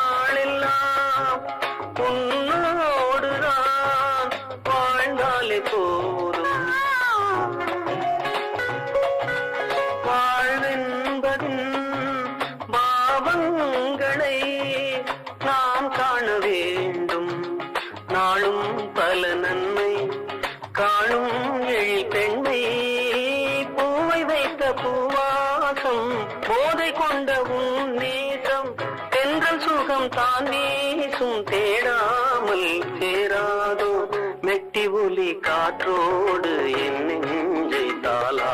வாழ்நாளெல்லாம் உன்னோடுதான் வாழ்ந்தாலே போதும். வாழ்வென்பதின் பாவங்களை நாம் காண வேண்டும். நாளும் பல நன்மை காணும் எழில் பெண்ணை பூவை வைத்த பூவாசம் போதை கொண்ட உன் நேசம் தென்றல் சுகம் தான் வீசும் தேடாமல் சேராதோ மெட்டி ஒலி காற்றோடு என் நெஞ்சை தாளா